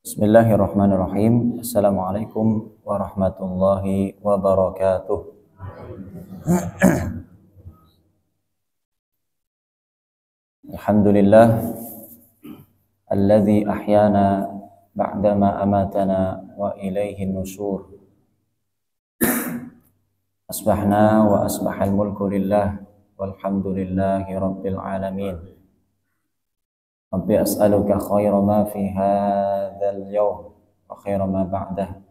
Bismillahirrahmanirrahim. Assalamualaikum warahmatullahi wabarakatuh. Alhamdulillah alladzi ahyana ba'dama amatana wa ilaihi nusyur. Asbahna wa asbahal mulku lillah walhamdulillahi rabbil alamin. Rabbi as'aluka khaira ma fi hadzal yawm wa khaira ma ba'dah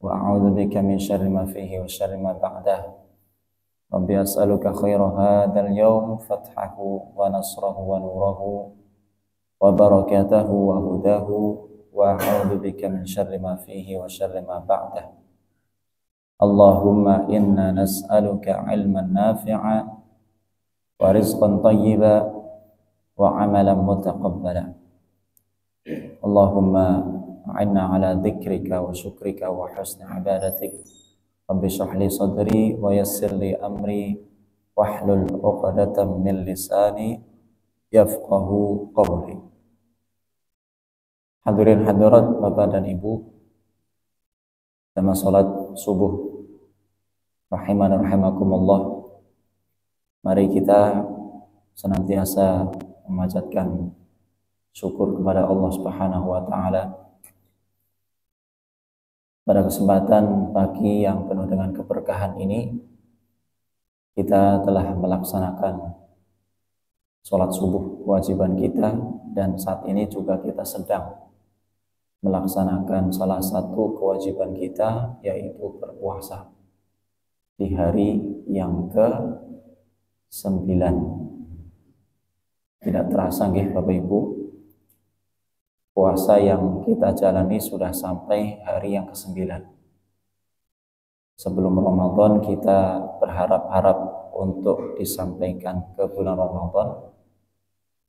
wa a'udzu bika min syarri ma fihi wa syarri ma ba'dah. Rabbi as'aluka khaira hadzal yawm fathahu wa nasrahu wa nurahu wa barakatahu wa hudahu wa a'udzu bika min syarri ma fihi wa syarri ma ba'dah. Allahumma inna nas'aluka 'ilman nafi'a wa rizqan thayyiban wa amalan mutaqabbala. Allahumma a'inna ala dzikrika wa syukrika wa husni ibadatik. Rabbi shrah li sadri wa yassir li amri wahlul 'uqdatam min lisani yafqahu qawli. Hadirin hadirat Bapak dan Ibu, jamaah salat subuh rahimana rahimakumullah. Mari kita senantiasa memanjatkan syukur kepada Allah Subhanahu wa taala pada kesempatan pagi yang penuh dengan keberkahan ini. Kita telah melaksanakan sholat subuh kewajiban kita, dan saat ini juga kita sedang melaksanakan salah satu kewajiban kita, yaitu berpuasa di hari yang ke-9. Tidak terasa nggih Bapak Ibu, puasa yang kita jalani sudah sampai hari yang ke-9. Sebelum Ramadan kita berharap-harap untuk disampaikan ke bulan Ramadan.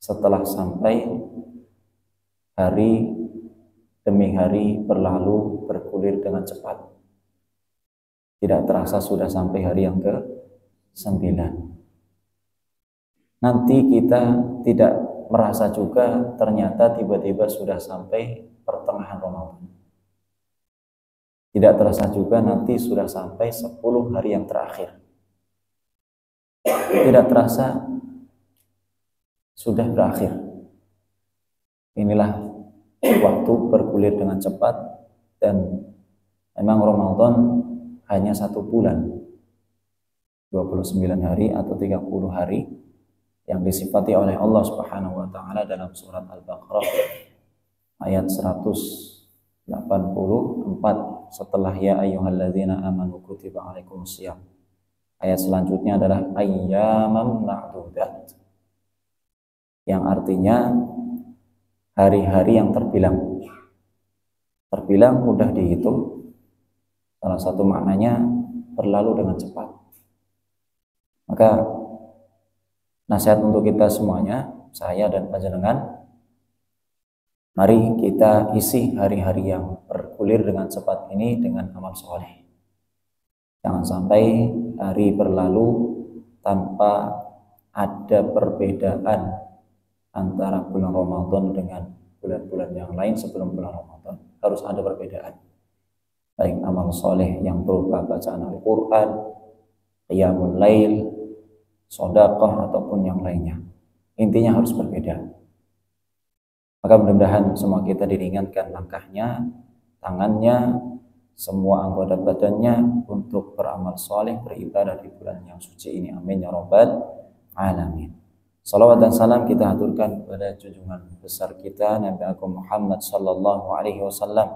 Setelah sampai, hari demi hari berlalu bergulir dengan cepat. Tidak terasa sudah sampai hari yang ke-9. Nanti kita tidak merasa juga ternyata tiba-tiba sudah sampai pertengahan Ramadan. Tidak terasa juga nanti sudah sampai 10 hari yang terakhir. Tidak terasa sudah berakhir. Inilah waktu bergulir dengan cepat, dan memang Ramadan hanya 1 bulan, 29 hari atau 30 hari yang disifati oleh Allah Subhanahu wa taala dalam surat Al-Baqarah ayat 184 setelah ya ayyuhalladzina amanu kutiba alaikumusiyam. Ayat selanjutnya adalah ayyamam ma'dudat, yang artinya hari-hari yang terbilang. Terbilang mudah dihitung. Salah satu maknanya berlalu dengan cepat. Maka nasihat untuk kita semuanya, saya dan panjenengan, mari kita isi hari-hari yang bergulir dengan cepat ini dengan amal soleh. Jangan sampai hari berlalu tanpa ada perbedaan antara bulan Ramadan dengan bulan-bulan yang lain sebelum bulan Ramadan. Harus ada perbedaan. Baik amal soleh yang berupa bacaan Al-Quran, qiyamul lail, sedekah ataupun yang lainnya. Intinya harus berbeda. Maka mudah-mudahan semua kita diringankan langkahnya, tangannya, semua anggota badannya untuk beramal soleh, beribadah di bulan yang suci ini. Amin ya rabbal alamin. Salawat dan salam kita haturkan kepada junjungan besar kita Nabi Agung Muhammad sallallahu alaihi wasallam,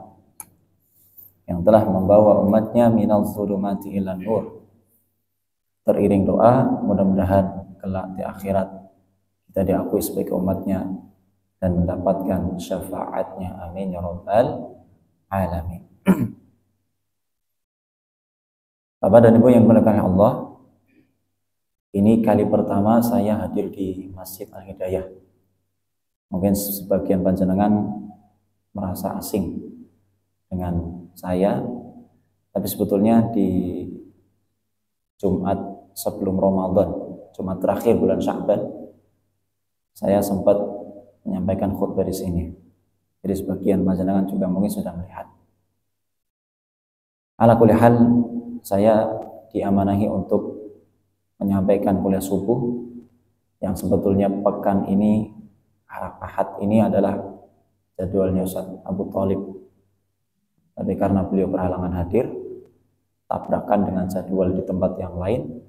yang telah membawa umatnya minal zulumati ilan nur. Teriring doa, mudah-mudahan kelak di akhirat kita diakui sebagai umatnya dan mendapatkan syafaatnya. Amin ya rabbal alamin. Bapak dan Ibu yang dimuliakan Allah, ini kali pertama saya hadir di Masjid Al-Hidayah. Mungkin sebagian panjenengan merasa asing dengan saya, tapi sebetulnya di Jumat sebelum Ramadan, Jumat terakhir bulan Sya'ban, saya sempat menyampaikan khutbah di sini. Jadi sebagian panjenengan juga mungkin sudah melihat. Ala kulli hal, saya diamanahi untuk menyampaikan kuliah subuh yang sebetulnya pekan ini, Ahad ini adalah jadwalnya Ustaz Abu Thalib. Tapi karena beliau berhalangan hadir, tabrakan dengan jadwal di tempat yang lain,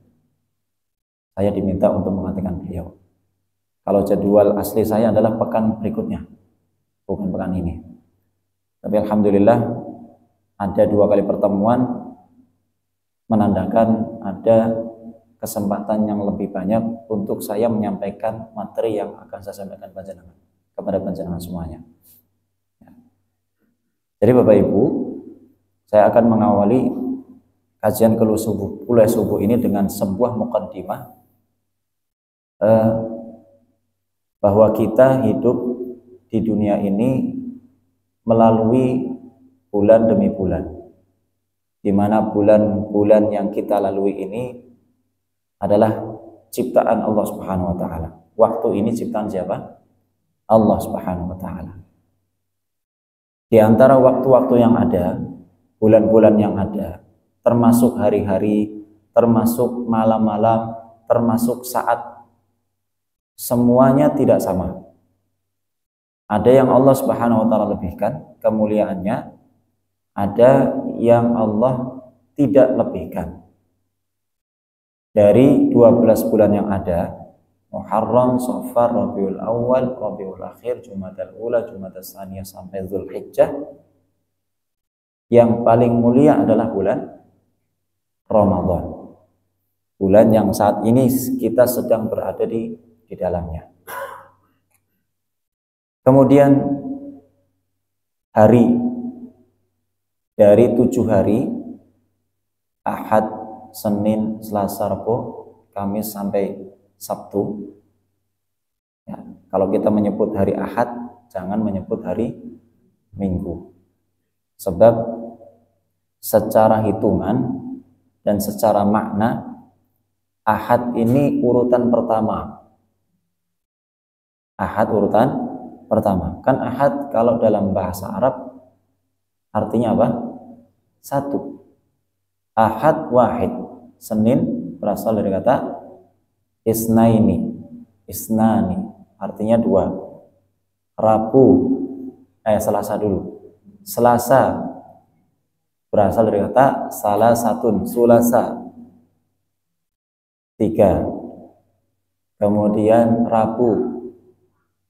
saya diminta untuk menggantikan beliau. Kalau jadwal asli saya adalah pekan berikutnya, bukan pekan ini. Tapi alhamdulillah ada 2 kali pertemuan menandakan ada kesempatan yang lebih banyak untuk saya menyampaikan materi yang akan saya sampaikan panjenengan kepada panjenengan semuanya. Jadi Bapak Ibu, saya akan mengawali kajian kuliah subuh ini dengan sebuah muqaddimah bahwa kita hidup di dunia ini melalui bulan demi bulan, di mana bulan-bulan yang kita lalui ini adalah ciptaan Allah Subhanahu wa taala. Waktu ini ciptaan siapa? Allah Subhanahu wa taala. Di antara waktu-waktu yang ada, bulan-bulan yang ada, termasuk hari-hari, termasuk malam-malam, termasuk saat, semuanya tidak sama. Ada yang Allah Subhanahu wa taala lebihkan kemuliaannya, ada yang Allah tidak lebihkan. Dari 12 bulan yang ada, Muharram, Safar, Rabiul Awal, Rabiul Akhir, Jumadal Ula, Jumadal Tsaniyah sampai Dzulhijjah, yang paling mulia adalah bulan Ramadan. Bulan yang saat ini kita sedang berada di dalamnya. Kemudian hari dari 7 hari, Ahad, Senin, Selasa, Rabu, Kamis sampai Sabtu. Ya, kalau kita menyebut hari Ahad, jangan menyebut hari Minggu. Sebab secara hitungan dan secara makna, Ahad ini urutan pertama. Ahad urutan pertama. Kan Ahad kalau dalam bahasa Arab artinya apa? 1. Ahad wahid. Senin berasal dari kata isnaini, artinya 2. Selasa dulu. Selasa berasal dari kata salasatun, sulasa, 3. Kemudian Rabu,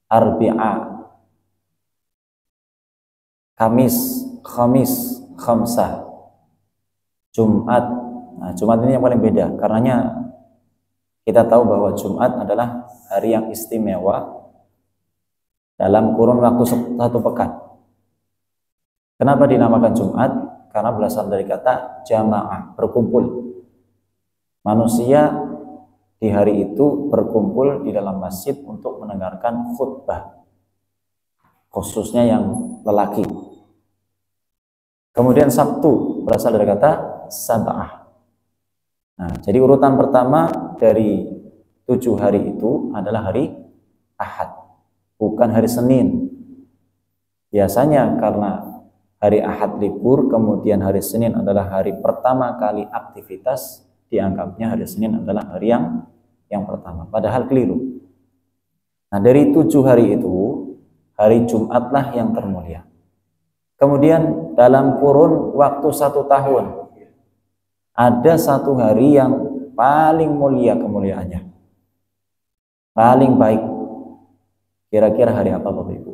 arbi'a. Kamis, khamis, khamsah. Jumat. Nah, Jumat ini yang paling beda, karenanya kita tahu bahwa Jumat adalah hari yang istimewa dalam kurun waktu 1 pekan. Kenapa dinamakan Jumat? Karena berasal dari kata jamaah, berkumpul. Manusia di hari itu berkumpul di dalam masjid untuk mendengarkan khutbah, khususnya yang lelaki. Kemudian Sabtu berasal dari kata sab'ah. Nah, jadi urutan pertama dari 7 hari itu adalah hari Ahad, bukan hari Senin. Biasanya karena hari Ahad libur, kemudian hari Senin adalah hari pertama kali aktivitas, dianggapnya hari Senin adalah hari yang pertama. Padahal keliru. Nah, dari 7 hari itu, hari Jumatlah yang termulia. Kemudian dalam kurun waktu 1 tahun, ada 1 hari yang paling mulia kemuliaannya, paling baik. Kira-kira hari apa Bapak Ibu?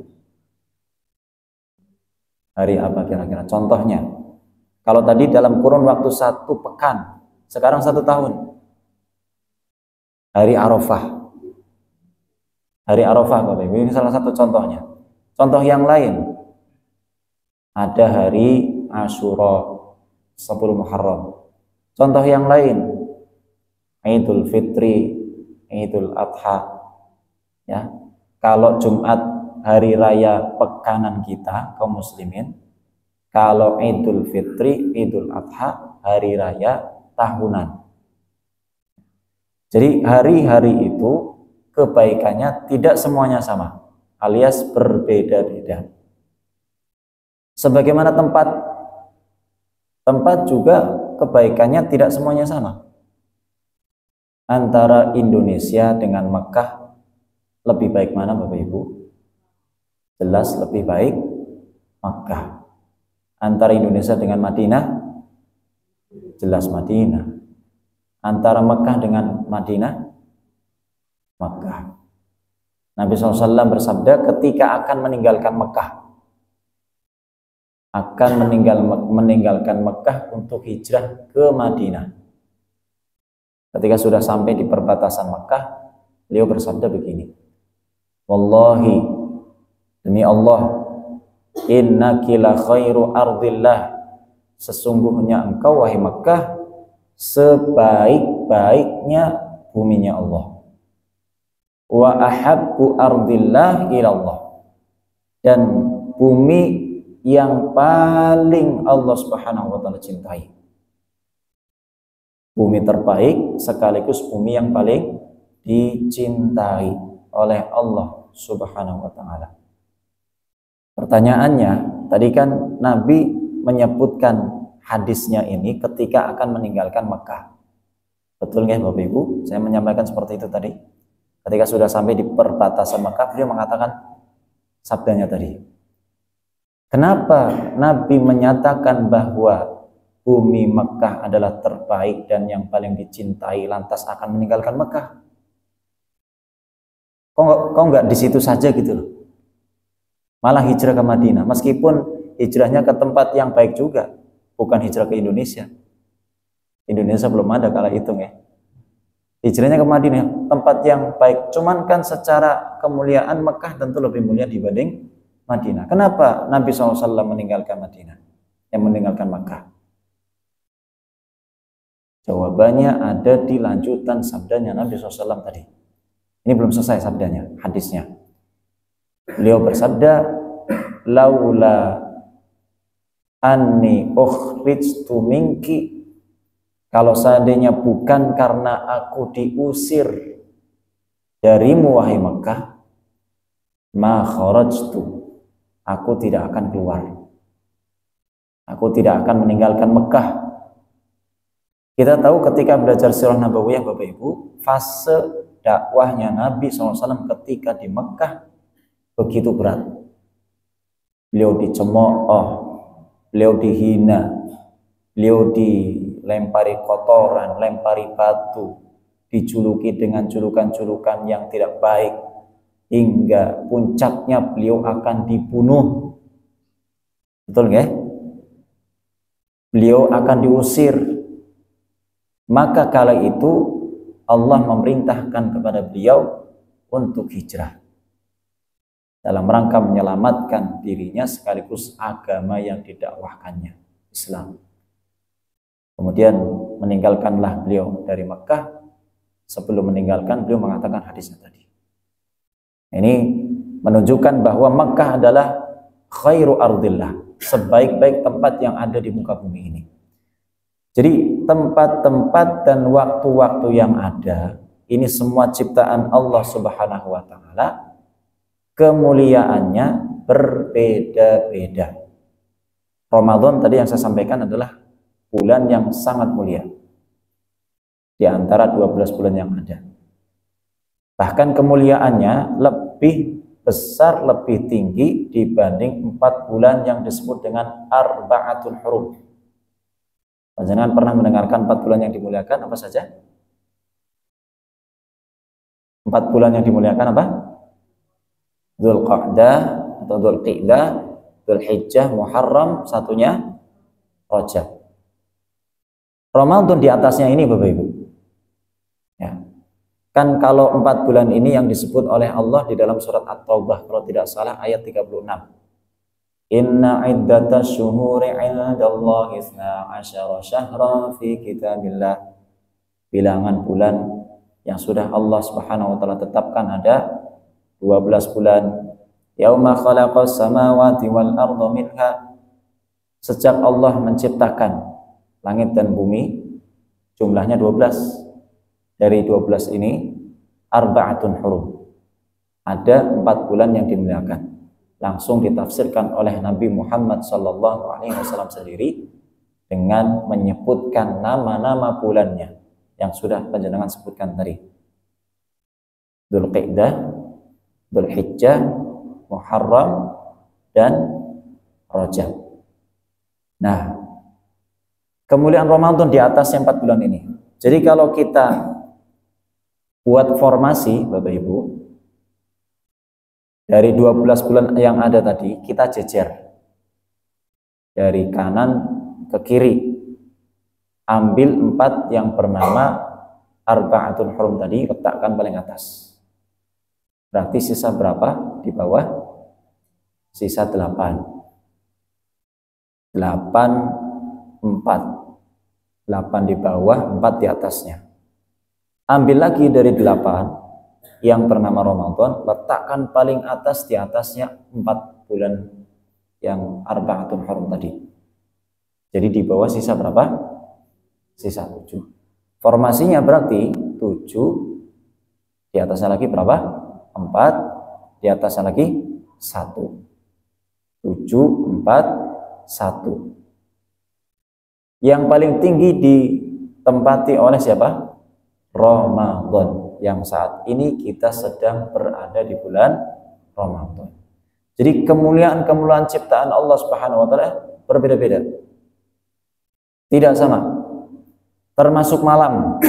Hari apa kira-kira? Contohnya, kalau tadi dalam kurun waktu 1 pekan, sekarang 1 tahun. Hari Arafah. Hari Arafah Bapak Ibu, ini salah satu contohnya. Contoh yang lain, ada hari Asyura, 10 Muharram. Contoh yang lain, Idul Fitri, Idul Adha. Ya, kalau Jumat hari raya pekanan kita kaum muslimin, kalau Idul Fitri, Idul Adha hari raya tahunan. Jadi hari-hari itu kebaikannya tidak semuanya sama, alias berbeda-beda. Sebagaimana tempat juga kebaikannya tidak semuanya sama. Antara Indonesia dengan Mekah lebih baik mana Bapak Ibu? Jelas lebih baik Mekah. Antara Indonesia dengan Madinah, jelas Madinah. Antara Mekah dengan Madinah, Mekah. Nabi SAW bersabda ketika akan meninggalkan Mekah, akan meninggalkan Mekah untuk hijrah ke Madinah. Ketika sudah sampai di perbatasan Mekah, beliau bersabda begini, Wallahi, demi Allah, innaki la khairu ardillah, sesungguhnya engkau wahai Mekah sebaik-baiknya buminya Allah. Wa ahabbu ardillah ilallah, dan bumi yang paling Allah Subhanahu wa taala cintai. Bumi terbaik sekaligus bumi yang paling dicintai oleh Allah Subhanahu wa taala. Pertanyaannya, tadi kan Nabi menyebutkan hadisnya ini ketika akan meninggalkan Mekah. Betul nggak Bapak Ibu? Saya menyampaikan seperti itu tadi. Ketika sudah sampai di perbatasan Mekah, beliau mengatakan sabdanya tadi. Kenapa Nabi menyatakan bahwa bumi Mekah adalah terbaik dan yang paling dicintai, lantas akan meninggalkan Mekah? Kok nggak di situ saja gitu loh? Malah hijrah ke Madinah, meskipun hijrahnya ke tempat yang baik juga, bukan hijrah ke Indonesia. Indonesia belum ada kala hitung ya. Hijrahnya ke Madinah, tempat yang baik. Cuman kan secara kemuliaan Mekah tentu lebih mulia dibanding Madinah. Kenapa Nabi SAW meninggalkan Madinah, yang meninggalkan Mekah? Jawabannya ada di lanjutan sabdanya Nabi SAW tadi. Ini belum selesai sabdanya, hadisnya. Beliau bersabda, laula anni ukhrijtu minki, kalau seandainya bukan karena aku diusir darimu wahai Mekah, ma kharajtu, aku tidak akan keluar. Aku tidak akan meninggalkan Mekah. Kita tahu ketika belajar sirah nabawiyah Bapak Ibu, fase dakwahnya Nabi SAW ketika di Mekah begitu berat. Beliau dicemooh, beliau dihina, beliau dilempari kotoran, lempari batu, dijuluki dengan julukan-julukan yang tidak baik, hingga puncaknya beliau akan dibunuh. Betul nggak? Beliau akan diusir. Maka kala itu Allah memerintahkan kepada beliau untuk hijrah dalam rangka menyelamatkan dirinya sekaligus agama yang didakwahkannya, Islam. Kemudian meninggalkanlah beliau dari Mekah. Sebelum meninggalkan, beliau mengatakan hadisnya tadi. Ini menunjukkan bahwa Mekah adalah khairu ardillah, sebaik-baik tempat yang ada di muka bumi ini. Jadi tempat-tempat dan waktu-waktu yang ada, ini semua ciptaan Allah Subhanahu wa taala, kemuliaannya berbeda-beda. Ramadan tadi yang saya sampaikan adalah bulan yang sangat mulia di antara 12 bulan yang ada. Bahkan kemuliaannya lebih besar, lebih tinggi dibanding 4 bulan yang disebut dengan arba'atul hurum. Panjenengan pernah mendengarkan 4 bulan yang dimuliakan apa saja? 4 bulan yang dimuliakan apa? Dzulqa'dah atau Dzulqa'dah, Dzulhijjah, Muharram, satunya Rajab. Ramadan di atasnya ini Bapak Ibu. Ya. Kan kalau 4 bulan ini yang disebut oleh Allah di dalam surat At-Taubah kalau tidak salah ayat 36. Inna iddatash syuhuri 'indallahi 12 syahra fi kitabillah. Bilangan bulan yang sudah Allah Subhanahu wa taala tetapkan ada 12 bulan. Yauma khalaqas samawati wal arda minha. Sejak Allah menciptakan langit dan bumi, jumlahnya 12. Dari 12 ini arba'atun hurum. Ada 4 bulan yang dimuliakan. langsung ditafsirkan oleh Nabi Muhammad SAW sendiri dengan menyebutkan nama-nama bulannya yang sudah panjenengan sebutkan tadi. Dzulqa'dah, Dzulhijjah, Muharram, dan Rajab. Nah, kemuliaan Ramadan di atasnya 4 bulan ini. Jadi kalau kita buat formasi Bapak Ibu, dari 12 bulan yang ada tadi kita jejer dari kanan ke kiri, ambil 4 yang bernama Arba'atul Hurum tadi, letakkan paling atas. Berarti sisa berapa di bawah? Sisa 8. 8, 4. 8 di bawah, 4 di atasnya. Ambil lagi dari 8 yang bernama Ramadan, letakkan paling atas, di atasnya 4 bulan yang Arba'atul Hurum tadi. Jadi di bawah sisa berapa? Sisa 7. Formasinya berarti 7, di atasnya lagi berapa? 4, di atasnya lagi 1. 7, 4, 1. Yang paling tinggi ditempati oleh siapa? Ramadan. Yang saat ini kita sedang berada di bulan Ramadan. Jadi kemuliaan-kemuliaan ciptaan Allah Subhanahu wa taala berbeda-beda. Tidak sama. Termasuk malam.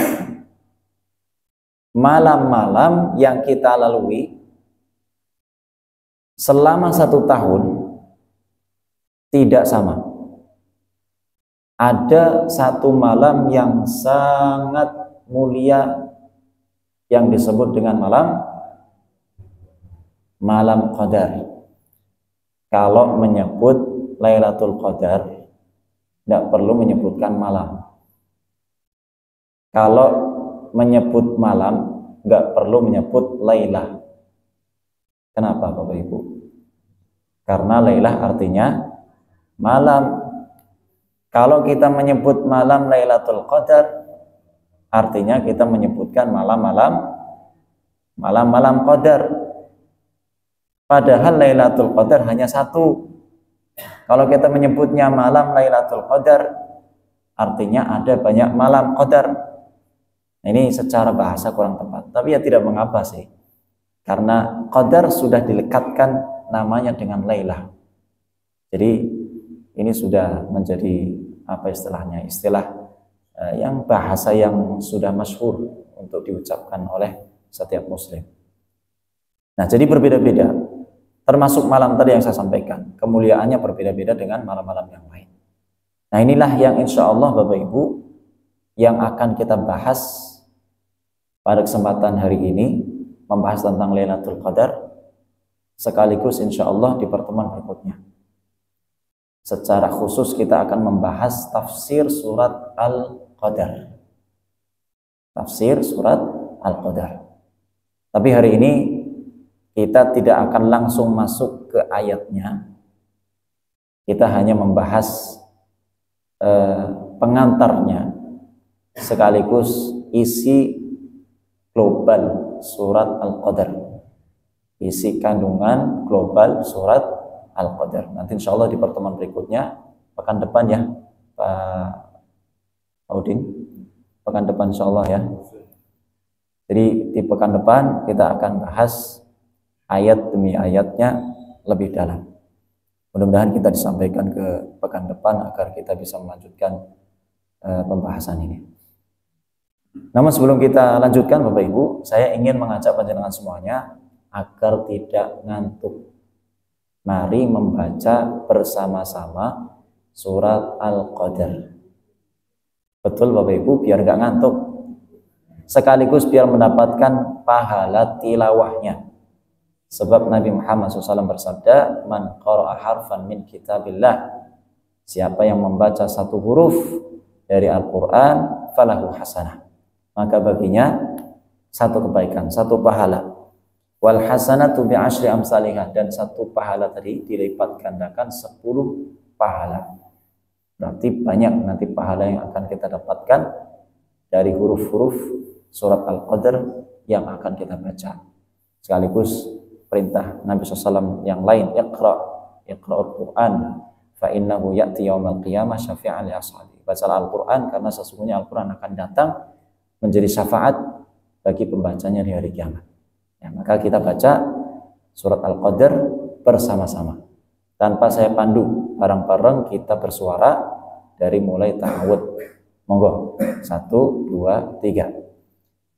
Malam-malam yang kita lalui selama 1 tahun tidak sama. Ada 1 malam yang sangat mulia yang disebut dengan malam Qadar. Kalau menyebut Lailatul Qadar tidak perlu menyebutkan malam. Kalau menyebut malam nggak perlu menyebut Lailah. Kenapa Bapak Ibu? Karena Lailah artinya malam. Kalau kita menyebut malam Lailatul Qadar, artinya kita menyebutkan malam-malam Qadar. Padahal Lailatul Qadar hanya 1. Kalau kita menyebutnya malam Lailatul Qadar, artinya ada banyak malam Qadar. Ini secara bahasa kurang tepat, tapi ya tidak mengapa sih. Karena Qadar sudah dilekatkan namanya dengan Lailah. Jadi ini sudah menjadi apa istilahnya? Istilah yang bahasa yang sudah masyhur untuk diucapkan oleh setiap muslim. Nah, jadi berbeda-beda. Termasuk malam tadi yang saya sampaikan, kemuliaannya berbeda-beda dengan malam-malam yang lain. Nah, inilah yang insya Allah Bapak Ibu yang akan kita bahas pada kesempatan hari ini, membahas tentang Lailatul Qadar, sekaligus insya Allah di pertemuan berikutnya. Secara khusus kita akan membahas tafsir surat Al-Qadar. Tafsir surat Al-Qadar. Tapi hari ini kita tidak akan langsung masuk ke ayatnya. Kita hanya membahas pengantarnya, sekaligus isi global surat Al-Qadar. Isi kandungan global surat Al-Qadar. Nanti insya Allah di pertemuan berikutnya, pekan depan ya Pak Udin, pekan depan insya Allah ya. Jadi di pekan depan kita akan bahas ayat demi ayatnya lebih dalam. Mudah-mudahan kita disampaikan ke pekan depan agar kita bisa melanjutkan pembahasan ini. Namun sebelum kita lanjutkan Bapak Ibu, saya ingin mengajak panjenengan semuanya agar tidak ngantuk. Mari membaca bersama-sama surat Al-Qadar. Betul Bapak Ibu, biar nggak ngantuk. Sekaligus biar mendapatkan pahala tilawahnya. Sebab Nabi Muhammad SAW bersabda, "Man qara'a harfan min kitabillah." Siapa yang membaca 1 huruf dari Al-Qur'an, falahu hasanah. Maka baginya 1 kebaikan, 1 pahala. Wal hasanatu bi asyri amsalihah, dan 1 pahala tadi dilipat gandakan 10 pahala. Berarti banyak nanti pahala yang akan kita dapatkan dari huruf-huruf surat Al-Qadar yang akan kita baca. Sekaligus perintah Nabi SAW yang lain, Iqra'ul Qur'an fa innahu ya'ti yaumal qiyamah syafi'an li ashabi. Bacalah Al-Qur'an karena sesungguhnya Al-Qur'an akan datang menjadi syafaat bagi pembacanya di hari kiamat. Ya, maka kita baca surat Al-Qadr bersama-sama. Tanpa saya pandu, bareng-bareng kita bersuara dari mulai ta'awud. Monggo. 1, 2, 3.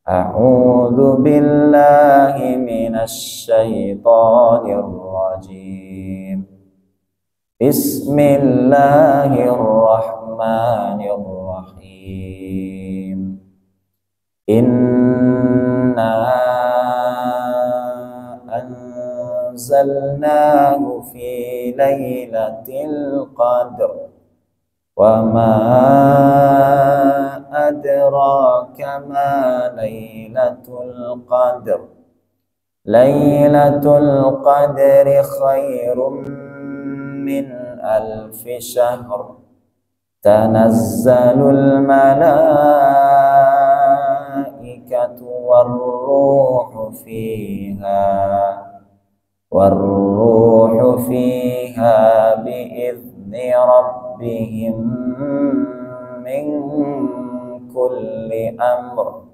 A'udzu billahi minasy syaithanir rajim. Bismillahirrahmanirrahim. Inna anzalnahu fi lailatul qadr wa ma adraka ma lailatul qadr. Lailatul qadri khairum min alfi syahr. Tanazzalul malaikatu warruhu fiha biizni rabbihim min kulli amr.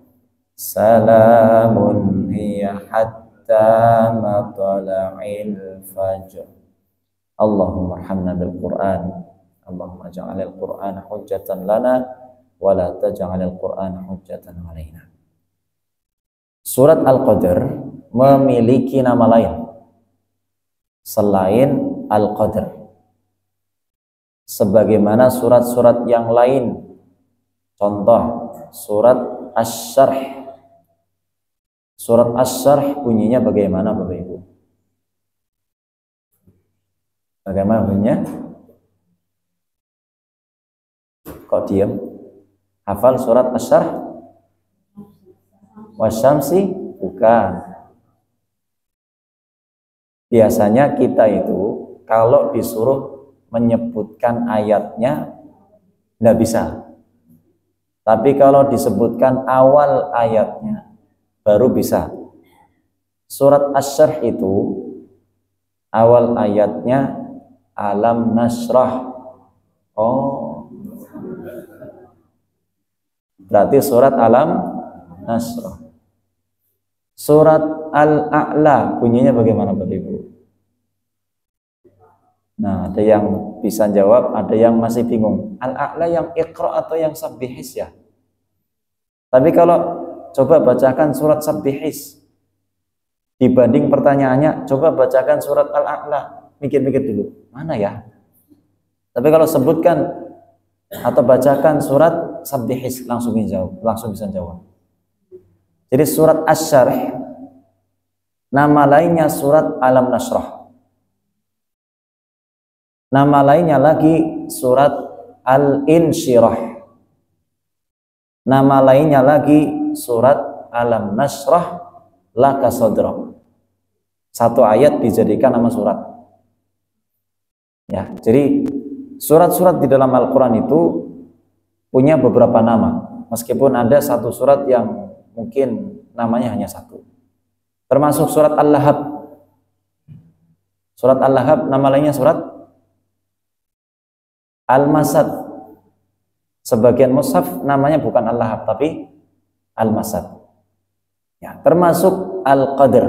Salamun hiya hatta matla'il fajr. Allahumma arhamna bil Qur'an. Allahumma ja'alil Qur'ana hujjatan lana wa la taj'alil Qur'ana hujjatan alaina. Surat Al-Qadr memiliki nama lain selain Al-Qadr, sebagaimana surat-surat yang lain. Contoh surat Asy-Syarh. Surat Asy-Syarh bunyinya bagaimana Bapak Ibu? Bagaimana bunyinya? Kok diam? Hafal surat Asy-Syarh? Wasyamsi? Bukan. Biasanya kita itu kalau disuruh menyebutkan ayatnya tidak bisa. Tapi kalau disebutkan awal ayatnya baru bisa. Surat Asy-Syarh itu awal ayatnya Alam Nashrah. Oh, berarti surat Alam Nashrah. Surat Al-A'la bunyinya bagaimana Bapak Ibu? Nah, ada yang bisa jawab, ada yang masih bingung. Al-A'la yang Iqra atau yang Sabbihis ya? Tapi kalau coba bacakan surat Sabbihis, dibanding pertanyaannya, coba bacakan surat Al-A'la. Mikir-mikir dulu, mana ya? Tapi kalau sebutkan atau bacakan surat Sabbihis, langsung bisa jawab. Jadi surat Asy-Syarh nama lainnya surat Alam Nashrah. Nama lainnya lagi surat Al-Insyirah. Nama lainnya lagi surat Alam Nashrah laka sadra. Satu ayat dijadikan nama surat. Ya, jadi surat-surat di dalam Al-Quran itu punya beberapa nama. Meskipun ada satu surat yang mungkin namanya hanya satu. Termasuk surat Al-Lahab. Surat Al-Lahab nama lainnya surat Al-Masad. Sebagian mushaf namanya bukan Al-Lahab tapi Al-Masad. Ya, termasuk Al-Qadr.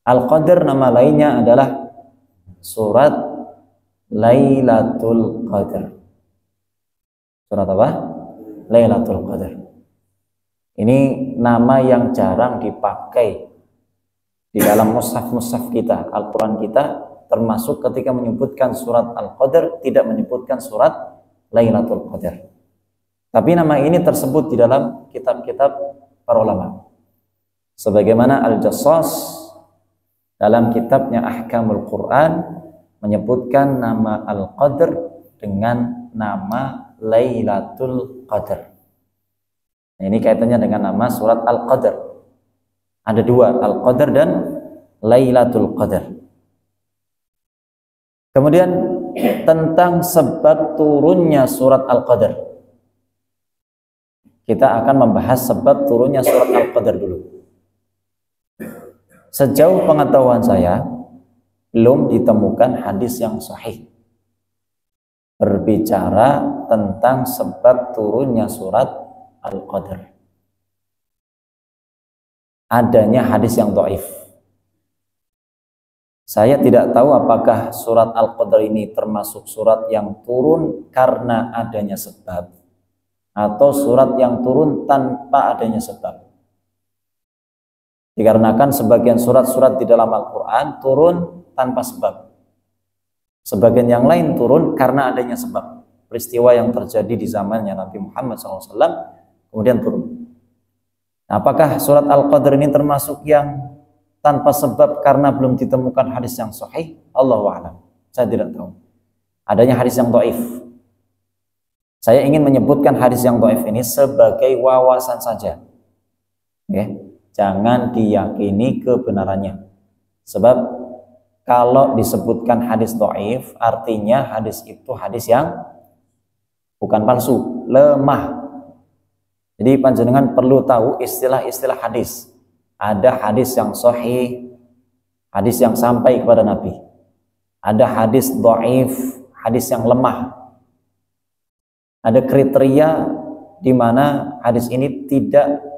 Al-Qadr nama lainnya adalah surat Lailatul Qadr. Surat apa? Lailatul Qadr. Ini nama yang jarang dipakai di dalam mushaf-mushaf kita, Al-Quran kita, termasuk ketika menyebutkan surat Al-Qadr tidak menyebutkan surat Lailatul Qadr. Tapi nama ini tersebut di dalam kitab-kitab para ulama. Sebagaimana Al-Jassas dalam kitabnya Ahkamul Quran menyebutkan nama Al-Qadr dengan nama Lailatul Qadr. Nah, ini kaitannya dengan nama surat Al-Qadr. Ada dua, Al-Qadr dan Lailatul Qadr. Kemudian tentang sebab turunnya surat Al-Qadr. Kita akan membahas sebab turunnya surat Al-Qadr dulu. Sejauh pengetahuan saya, belum ditemukan hadis yang sahih berbicara tentang sebab turunnya surat Al-Qadr. Adanya hadis yang dhaif. Saya tidak tahu apakah surat Al-Qadr ini termasuk surat yang turun karena adanya sebab atau surat yang turun tanpa adanya sebab. Dikarenakan sebagian surat-surat di dalam Al-Quran turun tanpa sebab. Sebagian yang lain turun karena adanya sebab. Peristiwa yang terjadi di zamannya Nabi Muhammad SAW kemudian turun. Nah, apakah surat Al-Qadr ini termasuk yang tanpa sebab karena belum ditemukan hadis yang sahih? Allahu a'lam. Saya tidak tahu. Adanya hadis yang dhaif. Saya ingin menyebutkan hadis yang dhaif ini sebagai wawasan saja. Ya. Jangan diyakini kebenarannya. Sebab kalau disebutkan hadis dhaif, artinya hadis itu hadis yang bukan palsu, lemah. Jadi panjenengan perlu tahu istilah-istilah hadis. Ada hadis yang sahih, hadis yang sampai kepada Nabi. Ada hadis dhaif, hadis yang lemah. Ada kriteria di mana hadis ini tidak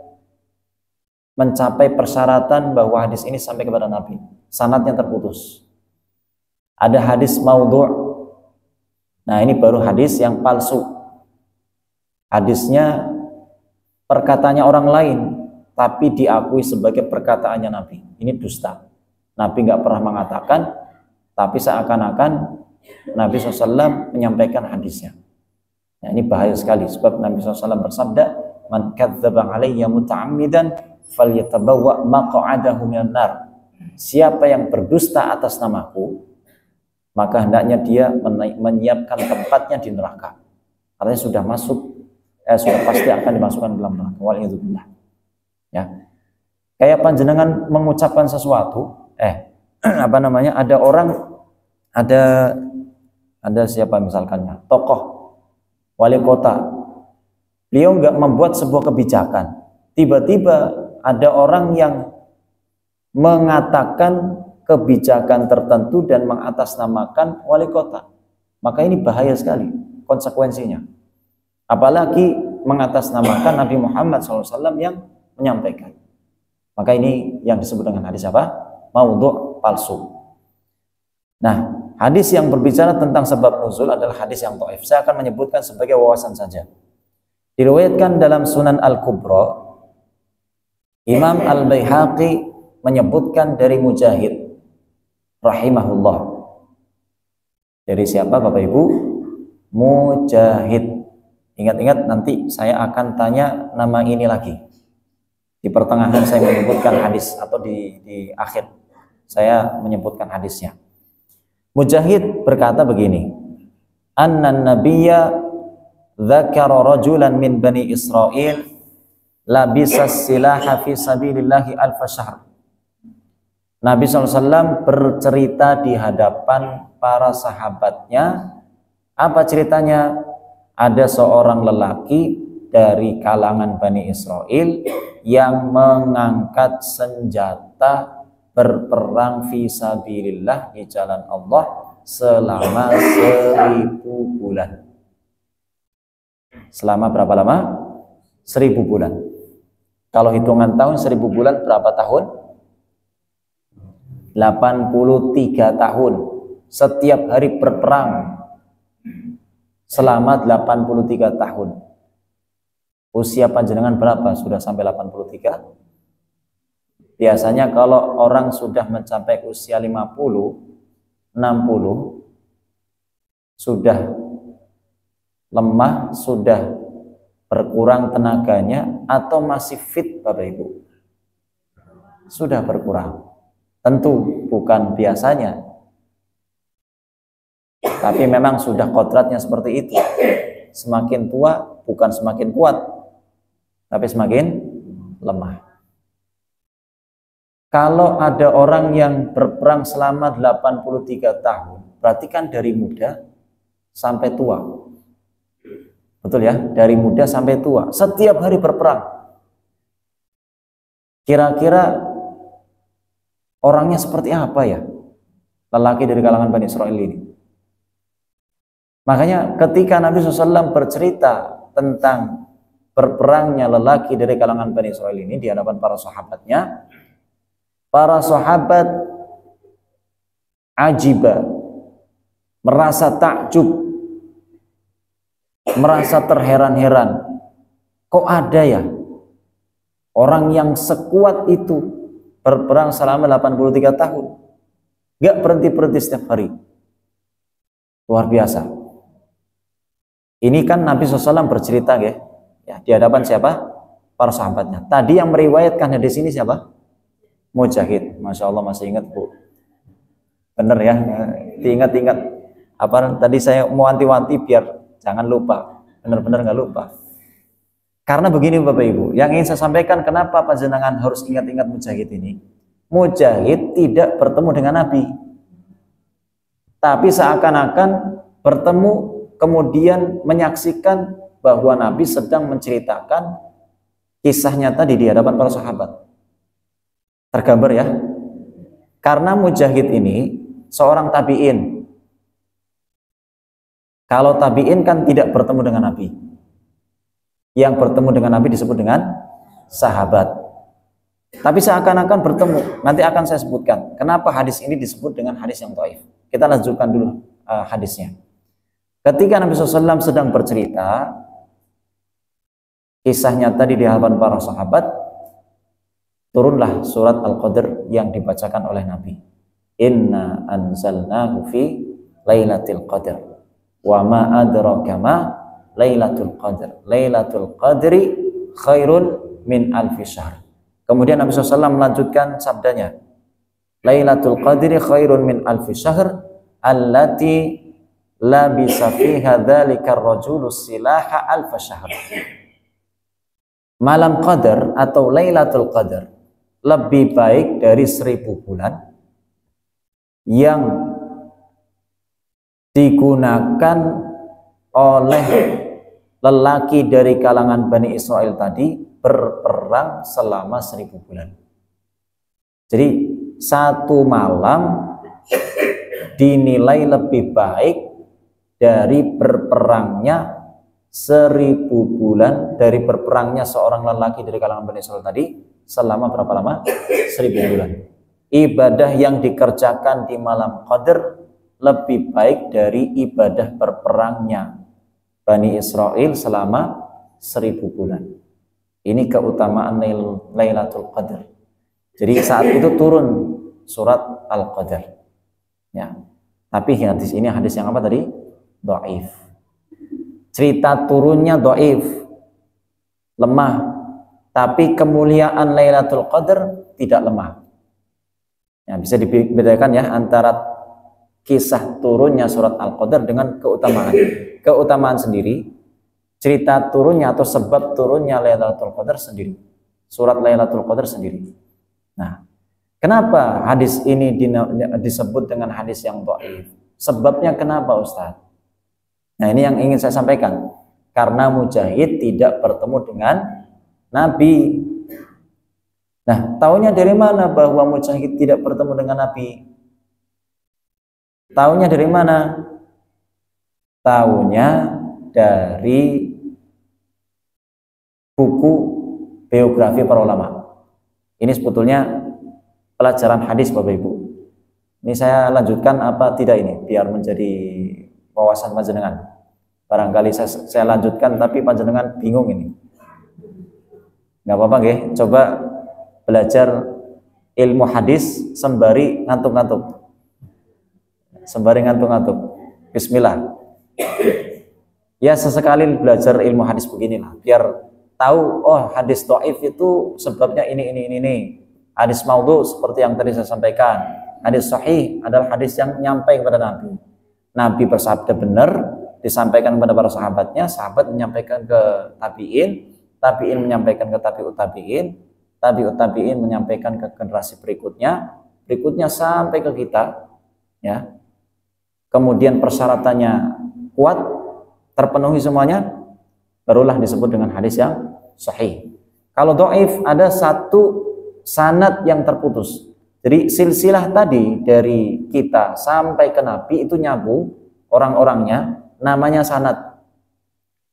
mencapai persyaratan bahwa hadis ini sampai kepada Nabi. Sanadnya terputus. Ada hadis maudhu'. Nah, ini baru hadis yang palsu. Hadisnya perkataannya orang lain, tapi diakui sebagai perkataannya Nabi. Ini dusta. Nabi nggak pernah mengatakan, tapi seakan-akan Nabi SAW menyampaikan hadisnya. Nah, ini bahaya sekali, sebab Nabi SAW bersabda, "Man kadzdzaba alayya muta'ammidan falyatabawwa maq'adahu minan nar." Siapa yang berdusta atas namaku, maka hendaknya dia menyiapkan tempatnya di neraka. Artinya sudah pasti akan dimasukkan dalam neraka. Waliyadzubillah. Ya. Kayak panjenengan mengucapkan sesuatu, ada orang, ada siapa misalkannya, tokoh, wali kota, beliau nggak membuat sebuah kebijakan, tiba-tiba ada orang yang mengatakan kebijakan tertentu dan mengatasnamakan wali kota, maka ini bahaya sekali konsekuensinya. Apalagi mengatasnamakan Nabi Muhammad SAW yang menyampaikan. Maka ini yang disebut dengan hadis apa? Maudhu', palsu. Nah, hadis yang berbicara tentang sebab nuzul adalah hadis yang dhaif. Saya akan menyebutkan sebagai wawasan saja. Diriwayatkan dalam Sunan Al-Kubra, Imam Al-Baihaqi menyebutkan dari Mujahid rahimahullah. Dari siapa Bapak Ibu? Mujahid. Ingat-ingat, nanti saya akan tanya nama ini lagi. Di pertengahan saya menyebutkan hadis, atau di akhir saya menyebutkan hadisnya. Mujahid berkata begini, "Annan nabiyya dzakara rajulan min bani Israil labisas silaha fi sabilillahi alfa syahr." Nabi SAW bercerita di hadapan para sahabatnya. Apa ceritanya? Ada seorang lelaki dari kalangan Bani Israel yang mengangkat senjata berperang fi sabilillah, di jalan Allah, selama 1000 bulan. Selama berapa lama? 1000 bulan. Kalau hitungan tahun 1000 bulan berapa tahun? 83 tahun. Setiap hari berperang selama 83 tahun. Usia panjenengan berapa? Sudah sampai 83? Biasanya kalau orang sudah mencapai usia 50, 60, sudah lemah, sudah berkurang tenaganya, atau masih fit Bapak Ibu? Sudah berkurang. Tentu bukan biasanya, tapi memang sudah kodratnya seperti itu. Semakin tua bukan semakin kuat, tapi semakin lemah. Kalau ada orang yang berperang selama 83 tahun, berarti kan dari muda sampai tua. Betul ya? Dari muda sampai tua, setiap hari berperang. Kira-kira orangnya seperti apa ya lelaki dari kalangan Bani Israil ini. Makanya ketika Nabi SAW bercerita tentang berperangnya lelaki dari kalangan Bani Israil ini di hadapan para sahabatnya, para sahabat ajiba, merasa takjub, merasa terheran-heran. Kok ada ya orang yang sekuat itu berperang selama 83 tahun, gak berhenti-berhenti setiap hari. Luar biasa. Ini kan Nabi SAW bercerita ya, di hadapan siapa? Para sahabatnya. Tadi yang meriwayatkan hadis ini siapa? Mujahid. Masya Allah masih ingat Bu. Bener ya, diingat-ingat. Apa tadi saya mau wanti-wanti biar jangan lupa. Benar-benar nggak lupa. Karena begini Bapak Ibu, yang ingin saya sampaikan kenapa panjenengan harus ingat-ingat Mujahid ini. Mujahid tidak bertemu dengan Nabi, tapi seakan-akan bertemu kemudian menyaksikan bahwa Nabi sedang menceritakan kisah nyata di hadapan para sahabat. Tergambar ya, karena Mujahid ini seorang tabi'in. Kalau tabi'in kan tidak bertemu dengan Nabi. Yang bertemu dengan Nabi disebut dengan sahabat. Tapi seakan-akan bertemu. Nanti akan saya sebutkan kenapa hadis ini disebut dengan hadis yang dhaif. Kita lanjutkan dulu hadisnya. Ketika Nabi SAW sedang bercerita kisahnya tadi di hadapan para sahabat, turunlah surat Al-Qadr yang dibacakan oleh Nabi. Inna anzalnahu fi lailatul qadr wa ma adraka ma lailatul qadr. Lailatul qadri khairun min alfi syahr. Kemudian Nabi SAW melanjutkan sabdanya, Lailatul qadri khairun min alfi syahr allati labisa fiha dzalika ar-rajulu silaha alfa syahr. Malam qadar atau Lailatul Qadar lebih baik dari 1000 bulan yang digunakan oleh lelaki dari kalangan Bani Israel tadi berperang selama 1000 bulan. Jadi satu malam dinilai lebih baik dari berperangnya 1000 bulan, dari berperangnya seorang lelaki dari kalangan Bani Israel tadi selama berapa lama? 1000 bulan. Ibadah yang dikerjakan di malam Qadar lebih baik dari ibadah berperangnya Bani Israel selama 1000 bulan. Ini keutamaan Lailatul Qadar. Jadi saat itu turun surat Al-Qadar. Ya. Tapi hadis ini hadis yang apa tadi? Dhaif. Cerita turunnya dhaif, lemah. Tapi kemuliaan Lailatul Qadar tidak lemah. Ya, bisa dibedakan ya antara kisah turunnya surat Al-Qadar dengan keutamaan. Keutamaan sendiri, cerita turunnya atau sebab turunnya Lailatul Qadar sendiri. Surat Lailatul Qadar sendiri. Nah, kenapa hadis ini disebut dengan hadis yang dhaif? Sebabnya kenapa Ustaz? Nah, ini yang ingin saya sampaikan. Karena Mujahid tidak bertemu dengan Nabi. Nah, taunya dari mana bahwa Mujahid tidak bertemu dengan Nabi? Taunya dari mana? Taunya dari buku biografi para ulama. Ini sebetulnya pelajaran hadis Bapak Ibu. Ini saya lanjutkan apa tidak ini biar menjadi wawasan panjenengan. Barangkali saya lanjutkan tapi panjenengan bingung ini. Nggak apa-apa nggih, coba belajar ilmu hadis sembari ngantuk-ngantuk. Sembari ngantuk-ngantuk. Bismillah. Ya sesekali belajar ilmu hadis beginilah biar tahu oh hadis dhaif itu sebabnya ini. Hadis maudhu seperti yang tadi saya sampaikan. Hadis sahih adalah hadis yang nyampai kepada Nabi. Nabi bersabda benar, disampaikan kepada para sahabatnya, sahabat menyampaikan ke tabi'in, tabi'in menyampaikan ke tabi'ut tabi'in, tabi'ut tabi'in menyampaikan ke generasi berikutnya sampai ke kita, ya. Kemudian persyaratannya kuat, terpenuhi semuanya, barulah disebut dengan hadis yang sahih. Kalau dhaif ada satu sanad yang terputus. Jadi silsilah tadi dari kita sampai ke Nabi itu nyambung orang-orangnya, namanya sanad.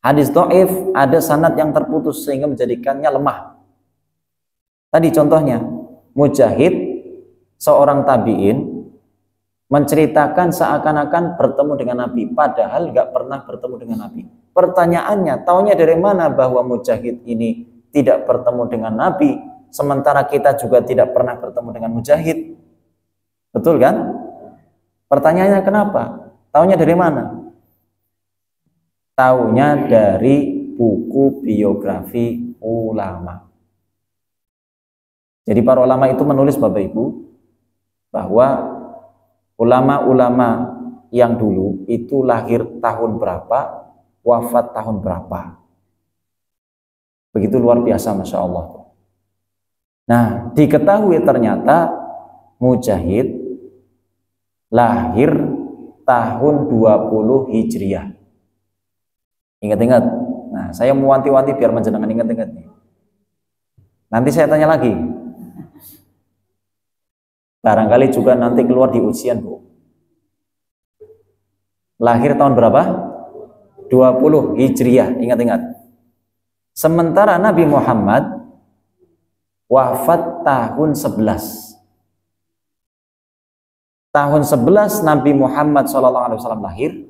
Hadis dhaif ada sanad yang terputus sehingga menjadikannya lemah. Tadi contohnya Mujahid, seorang tabi'in, menceritakan seakan-akan bertemu dengan Nabi, padahal nggak pernah bertemu dengan Nabi. Pertanyaannya, taunya dari mana bahwa Mujahid ini tidak bertemu dengan Nabi, sementara kita juga tidak pernah bertemu dengan Mujahid? Betul kan? Pertanyaannya kenapa? Taunya dari mana? Taunya dari buku biografi ulama. Jadi para ulama itu menulis, Bapak Ibu, bahwa ulama-ulama yang dulu itu lahir tahun berapa, wafat tahun berapa. Begitu luar biasa, Masya Allah. Nah, diketahui ternyata Mujahid lahir tahun 20 Hijriah. Ingat-ingat. Nah, saya mewanti-wanti biar menjenengan ingat-ingat nih. Nanti saya tanya lagi. Barangkali juga nanti keluar di ujian, Bu. Lahir tahun berapa? 20 Hijriah, ingat-ingat. Sementara Nabi Muhammad wafat tahun 11. Tahun 11 Nabi Muhammad SAW lahir.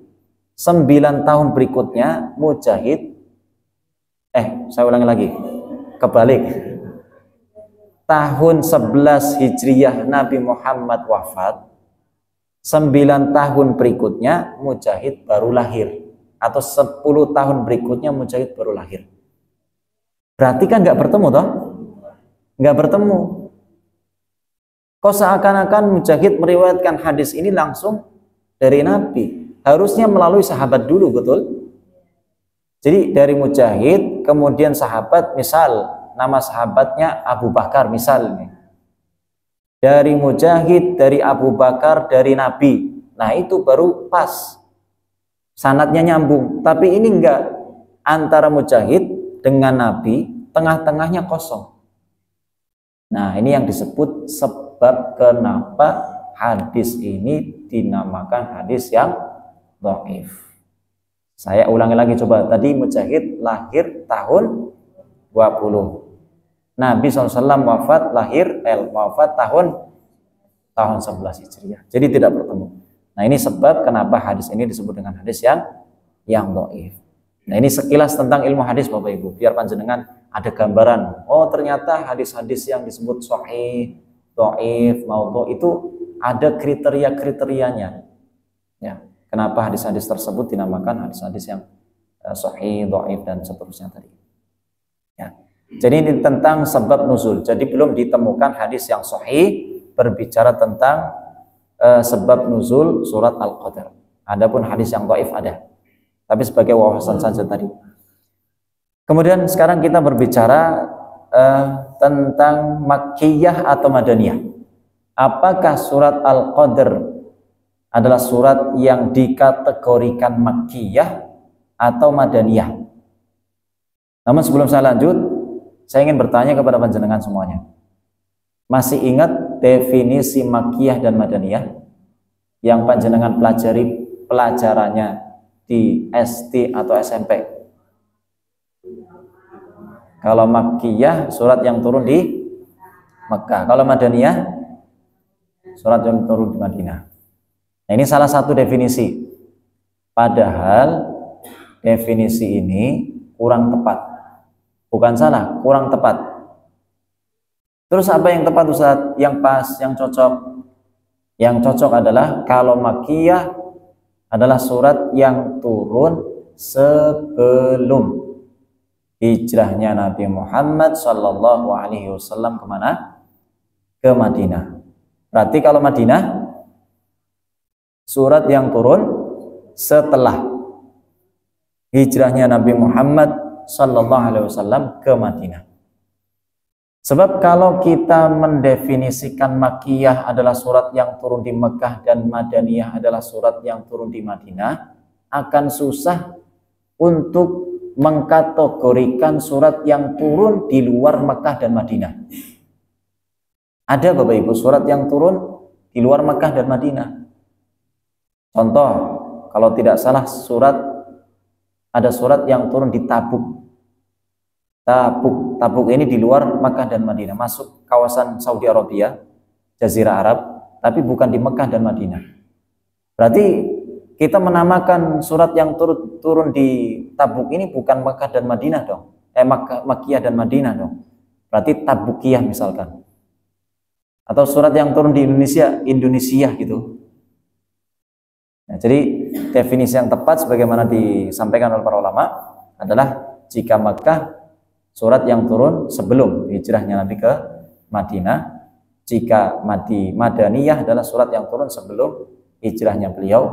9 tahun berikutnya Mujahid, saya ulangi lagi, kebalik. Tahun 11 Hijriah Nabi Muhammad wafat, 9 tahun berikutnya Mujahid baru lahir, atau 10 tahun berikutnya Mujahid baru lahir. Berarti kan nggak bertemu toh? Nggak bertemu. Kok seakan-akan Mujahid meriwayatkan hadis ini langsung dari Nabi? Harusnya melalui sahabat dulu, betul? Jadi dari Mujahid, kemudian sahabat, misal nama sahabatnya Abu Bakar misalnya. Dari Mujahid, dari Abu Bakar, dari Nabi. Nah itu baru pas. Sanadnya nyambung. Tapi ini enggak. Antara Mujahid dengan Nabi, tengah-tengahnya kosong. Nah ini yang disebut sebab kenapa hadis ini dinamakan hadis yang dhaif. Saya ulangi lagi coba. Tadi Mujahid lahir tahun 20. Nabi SAW wafat tahun 11 Hijriah. Jadi tidak bertemu. Nah ini sebab kenapa hadis ini disebut dengan hadis yang dhaif. Nah ini sekilas tentang ilmu hadis, Bapak Ibu. Biar panjenengan ada gambaran. Oh ternyata hadis-hadis yang disebut sahih, dhaif, maudhu itu ada kriteria-kriterianya. Ya. Kenapa hadis-hadis tersebut dinamakan hadis-hadis yang sahih, dhaif dan seterusnya tadi. Ya. Jadi ini tentang sebab nuzul. Jadi belum ditemukan hadis yang sahih berbicara tentang sebab nuzul surat Al-Qadar. Adapun hadis yang dhaif ada. Tapi sebagai wawasan saja tadi. Kemudian sekarang kita berbicara tentang Makkiyah atau Madaniyah. Apakah surat Al-Qadar adalah surat yang dikategorikan Makkiyah atau Madaniyah? Namun sebelum saya lanjut, saya ingin bertanya kepada panjenengan semuanya. Masih ingat definisi Makkiyah dan Madaniyah yang panjenengan pelajari pelajarannya di SD atau SMP? Kalau Makkiyah surat yang turun di Mekah. Kalau Madaniyah surat yang turun di Madinah. Nah, ini salah satu definisi. Padahal definisi ini kurang tepat. Bukan salah, kurang tepat. Terus apa yang tepat, Ustaz? Yang pas, yang cocok? Yang cocok adalah kalau Makkiyah adalah surat yang turun sebelum hijrahnya Nabi Muhammad SAW kemana? Ke Madinah. Berarti kalau Madinah surat yang turun setelah hijrahnya Nabi Muhammad SAW ke Madinah. Sebab kalau kita mendefinisikan Makkiyah adalah surat yang turun di Mekah dan Madaniyah adalah surat yang turun di Madinah, akan susah untuk mengkategorikan surat yang turun di luar Mekah dan Madinah. Ada Bapak Ibu surat yang turun di luar Makkah dan Madinah. Contoh, kalau tidak salah ada surat yang turun di Tabuk. Tabuk ini di luar Makkah dan Madinah, masuk kawasan Saudi Arabia, Jazirah Arab, tapi bukan di Makkah dan Madinah. Berarti kita menamakan surat yang turun di Tabuk ini bukan Makkah dan Madinah dong. Makkiyah dan Madinah dong. Berarti Tabukiyah misalkan. Atau surat yang turun di Indonesia gitu. Nah, jadi definisi yang tepat sebagaimana disampaikan oleh para ulama adalah jika Makkah surat yang turun sebelum hijrahnya Nabi ke Madinah, jika Madaniyah adalah surat yang turun sebelum hijrahnya beliau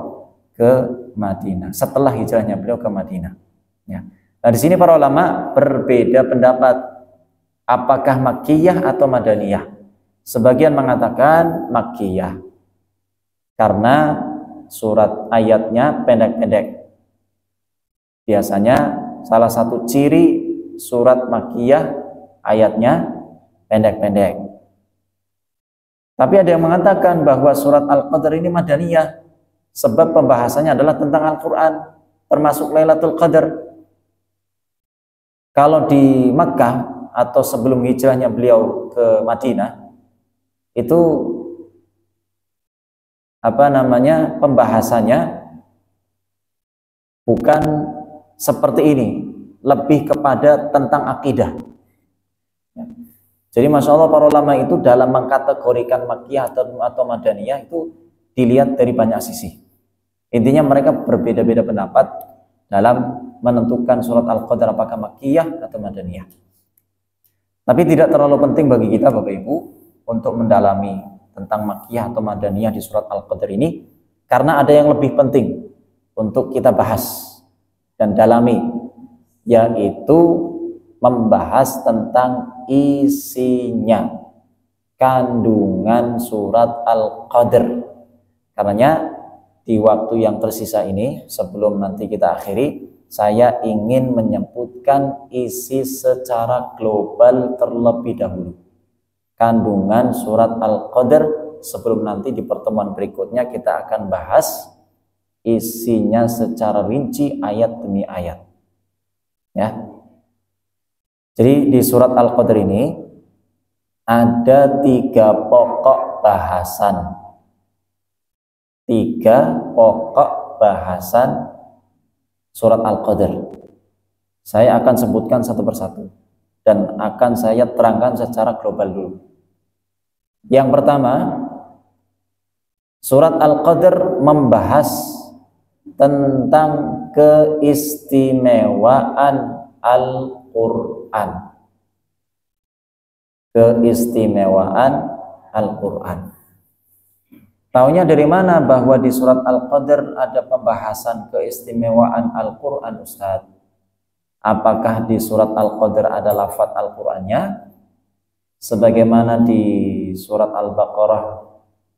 ke Madinah, setelah hijrahnya beliau ke Madinah. Ya. Nah, di sini para ulama berbeda pendapat apakah Makkiyah atau Madaniyah. Sebagian mengatakan Makkiyah karena surat ayatnya pendek-pendek. Biasanya salah satu ciri surat Makkiyah ayatnya pendek-pendek. Tapi ada yang mengatakan bahwa surat Al-Qadr ini Madaniyah sebab pembahasannya adalah tentang Al-Quran, termasuk Lailatul Qadar. Kalau di Makkah atau sebelum hijrahnya beliau ke Madinah, itu pembahasannya bukan seperti ini, lebih kepada tentang akidah. Jadi Masya Allah para ulama itu dalam mengkategorikan Makkiyah atau Madaniyah itu dilihat dari banyak sisi. Intinya mereka berbeda-beda pendapat dalam menentukan surat Al-Qadr apakah Makkiyah atau Madaniyah. Tapi tidak terlalu penting bagi kita Bapak Ibu untuk mendalami tentang Makkiyah atau Madaniyah di surat Al-Qadr ini, karena ada yang lebih penting untuk kita bahas dan dalami, yaitu membahas tentang isinya, kandungan surat Al-Qadr. Karenanya di waktu yang tersisa ini, sebelum nanti kita akhiri, saya ingin menyebutkan isi secara global terlebih dahulu, kandungan surat Al-Qadr, sebelum nanti di pertemuan berikutnya kita akan bahas isinya secara rinci ayat demi ayat. Ya. Jadi di surat Al-Qadr ini ada 3 pokok bahasan. 3 pokok bahasan surat Al-Qadr. Saya akan sebutkan satu persatu dan akan saya terangkan secara global dulu. Yang pertama, surat Al-Qadr membahas tentang keistimewaan Al-Quran. Keistimewaan Al-Quran. Taunya dari mana bahwa di surat Al-Qadr ada pembahasan keistimewaan Al-Quran, Ustaz? Apakah di surat Al-Qadr ada lafaz Al-Qurannya? Sebagaimana di surat Al-Baqarah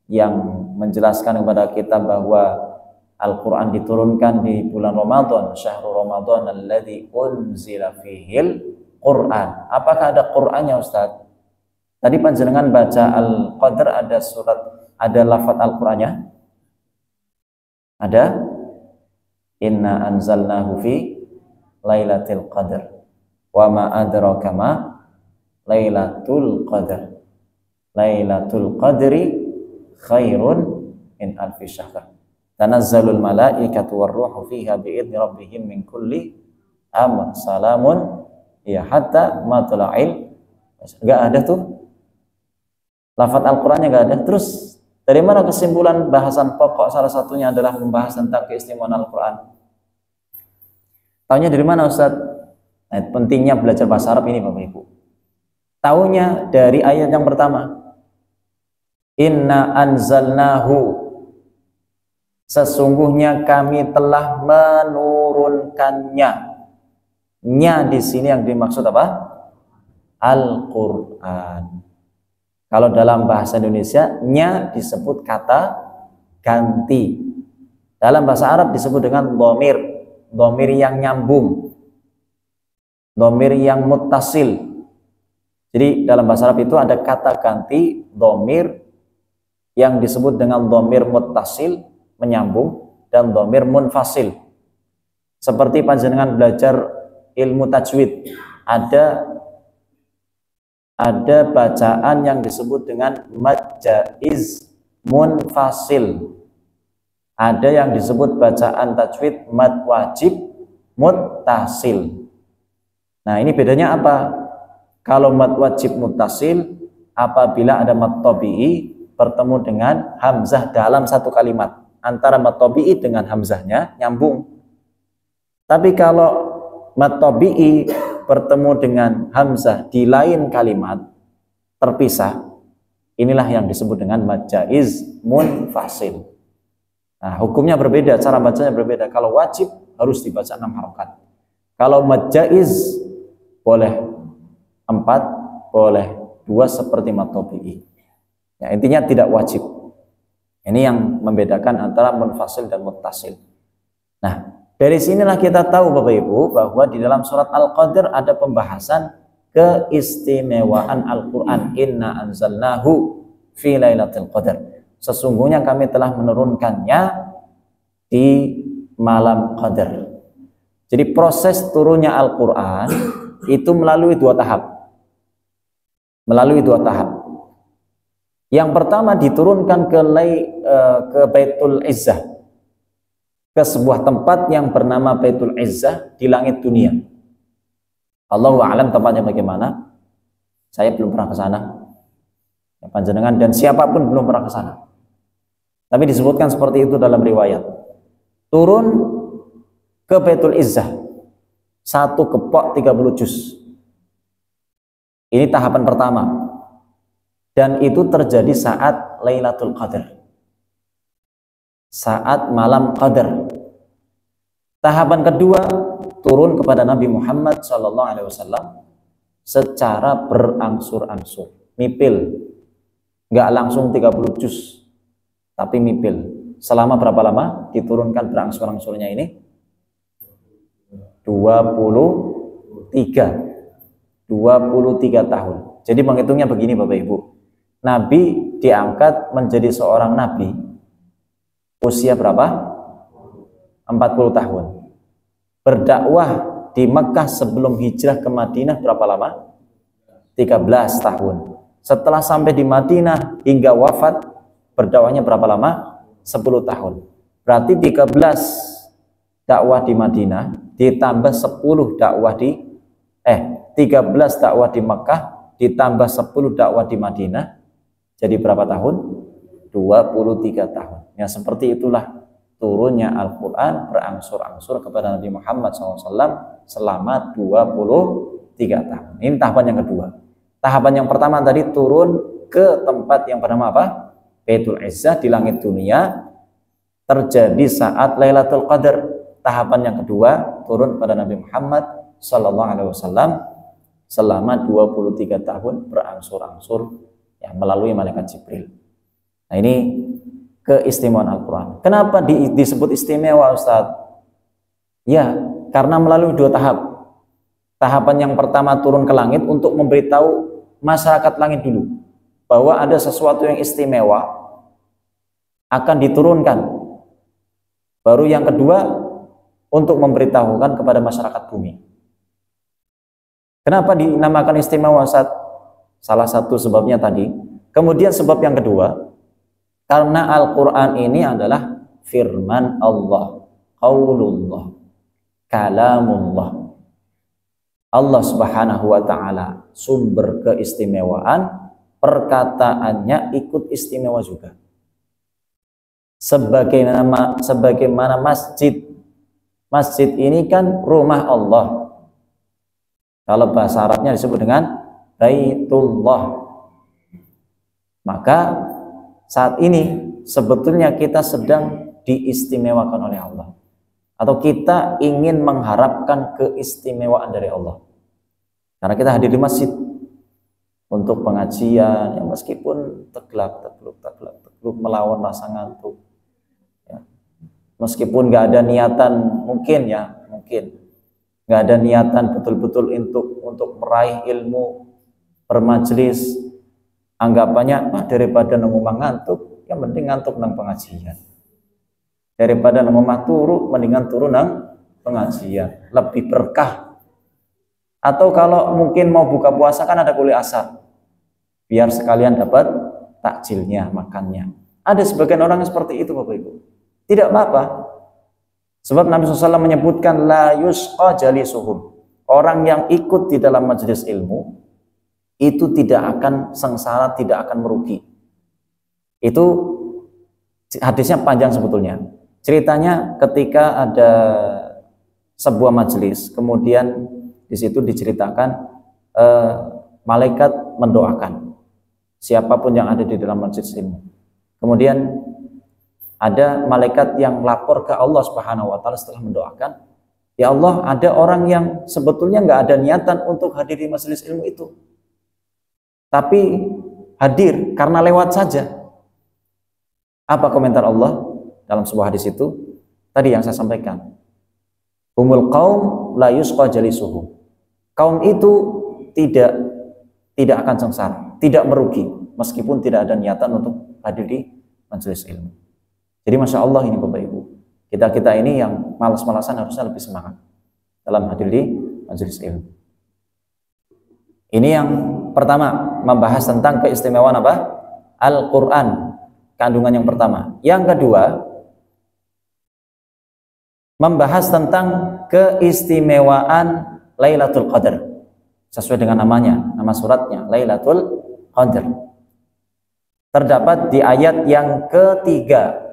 yang menjelaskan kepada kita bahwa Al-Quran diturunkan di bulan Ramadan, syahrul Ramadan alladzi unzila fihil Quran. Apakah ada Qurannya, Ustaz? Tadi panjenengan baca Al-Qadr ada lafaz Al-Qurannya? Ada? Inna anzalnahu fi Lailatul Qadr. Wa ma adraka ma Lailatul Qadr. Lailatul Qadri khairun min alfi syahr. Tanazzalul malaikatu warruhu fiha bi'idni rabbihim min kulli amr. Salamun ya hatta matla'il. Enggak ada tuh. Lafaz Al-Qur'annya enggak ada. Terus dari mana kesimpulan bahasan pokok salah satunya adalah membahas tentang keistimewaan Al-Qur'an? Taunya dari mana, Ustaz? Nah, pentingnya belajar bahasa Arab ini Bapak Ibu. Taunya dari ayat yang pertama. Inna anzalnahu. Sesungguhnya kami telah menurunkannya. Nya di sini yang dimaksud apa? Al-Qur'an. Kalau dalam bahasa Indonesia, nya disebut kata ganti. Dalam bahasa Arab disebut dengan dhamir, dhamir yang nyambung, dhamir yang muttasil. Jadi dalam bahasa Arab itu ada kata ganti dhamir yang disebut dengan dhamir muttasil, menyambung, dan dhamir munfasil. Seperti panjenengan belajar ilmu tajwid, ada bacaan yang disebut dengan mad jaiz munfasil. Ada yang disebut bacaan tajwid mad wajib muttasil. Nah, ini bedanya apa? Kalau mad wajib muttasil apabila ada mad tabi'i bertemu dengan hamzah dalam satu kalimat. Antara mad tabi'i dengan hamzahnya nyambung. Tapi kalau mad tabi'i bertemu dengan hamzah di lain kalimat terpisah, inilah yang disebut dengan mad jaiz munfasil. Nah, hukumnya berbeda, cara bacanya berbeda. Kalau wajib harus dibaca 6 harokat. Kalau mad jaiz boleh 4, boleh 2 seperti mad tabi'i. Ya, intinya tidak wajib. Ini yang membedakan antara munfasil dan muttasil. Nah, dari sinilah kita tahu Bapak Ibu bahwa di dalam surat Al-Qadr ada pembahasan keistimewaan Al-Quran. Inna anzalnahu fi lailatul qadar. Sesungguhnya kami telah menurunkannya di malam qadar. Jadi proses turunnya Al-Quran itu melalui 2 tahap. Melalui 2 tahap. Yang pertama diturunkan ke Baitul Izzah, ke sebuah tempat yang bernama Baitul Izzah di langit dunia. Allahu a'lam tempatnya bagaimana. Saya belum pernah ke sana. Panjenengan dan siapapun belum pernah ke sana. Tapi disebutkan seperti itu dalam riwayat. Turun ke Baitul Izzah, 1 kepok 30 juz. Ini tahapan pertama. Dan itu terjadi saat Lailatul Qadar. Saat malam Qadar. Tahapan kedua turun kepada Nabi Muhammad SAW secara berangsur-angsur, mipil, nggak langsung 30 juz, tapi mipil. Selama berapa lama diturunkan berangsur-angsurnya ini? 23 tahun. Jadi menghitungnya begini Bapak Ibu, Nabi diangkat menjadi seorang Nabi usia berapa? 40 tahun. Berdakwah di Mekah sebelum hijrah ke Madinah berapa lama? 13 tahun. Setelah sampai di Madinah hingga wafat, berdakwahnya berapa lama? 10 tahun. Berarti 13 dakwah di Madinah ditambah 10 dakwah 13 dakwah di Mekah ditambah 10 dakwah di Madinah, jadi berapa tahun? 23 tahun. Ya, seperti itulah turunnya Al-Quran berangsur-angsur kepada Nabi Muhammad SAW selama 23 tahun. Ini tahapan yang kedua. Tahapan yang pertama tadi turun ke tempat yang bernama apa? Baitul Izzah di langit dunia, terjadi saat Lailatul Qadar. Tahapan yang kedua turun pada Nabi Muhammad SAW selama 23 tahun berangsur-angsur ya, melalui malaikat Jibril. Nah, ini keistimewaan Al-Quran. Kenapa disebut istimewa Ustaz? Ya, karena melalui 2 tahap. Tahapan yang pertama turun ke langit untuk memberitahu masyarakat langit dulu bahwa ada sesuatu yang istimewa akan diturunkan. Baru yang kedua untuk memberitahukan kepada masyarakat bumi. Kenapa dinamakan istimewa Ustaz? Salah satu sebabnya tadi. Kemudian sebab yang kedua, karena Al-Quran ini adalah firman Allah, qaulullah, kalamullah. Allah Subhanahu wa ta'ala sumber keistimewaan, perkataannya ikut istimewa juga. Sebagaimana masjid ini kan rumah Allah. Kalau bahasa Arabnya disebut dengan Baitullah. Maka saat ini sebetulnya kita sedang diistimewakan oleh Allah, atau kita ingin mengharapkan keistimewaan dari Allah karena kita hadir di masjid untuk pengajian ya, meskipun teglap melawan rasa ngantuk ya. Meskipun nggak ada niatan, mungkin nggak ada niatan betul-betul untuk meraih ilmu, bermajelis, anggapannya daripada nang omah ngantuk, yang penting ngantuk nang pengajian. Daripada nang omah turu, mendingan turu nang pengajian, lebih berkah. Atau kalau mungkin mau buka puasa kan ada kuliah asar, biar sekalian dapat takjilnya, makannya. Ada sebagian orang yang seperti itu, Bapak Ibu. Tidak apa-apa. Sebab Nabi SAW menyebutkan la yusqa jalisuhum. Orang yang ikut di dalam majelis ilmu itu tidak akan sengsara, tidak akan merugi. Itu hadisnya panjang sebetulnya. Ceritanya ketika ada sebuah majelis, kemudian di situ diceritakan malaikat mendoakan siapapun yang ada di dalam majelis ilmu. Kemudian ada malaikat yang lapor ke Allah Subhanahu wa taala setelah mendoakan, ya Allah, ada orang yang sebetulnya nggak ada niatan untuk hadir di majelis ilmu itu, tapi hadir karena lewat saja. Apa komentar Allah dalam sebuah hadis itu? Tadi yang saya sampaikan. Humul qaum la yusqa jalisuhum. Kaum itu tidak akan sengsara, tidak merugi meskipun tidak ada niatan untuk hadir di majelis ilmu. Jadi Masya Allah ini Bapak Ibu, kita ini yang malas-malasan harusnya lebih semangat dalam hadir di majelis ilmu. Ini yang pertama, membahas tentang keistimewaan apa? Al-Quran, kandungan yang pertama. Yang kedua, membahas tentang keistimewaan Lailatul Qadar. Sesuai dengan namanya, nama suratnya, Lailatul Qadar. Terdapat di ayat yang ketiga,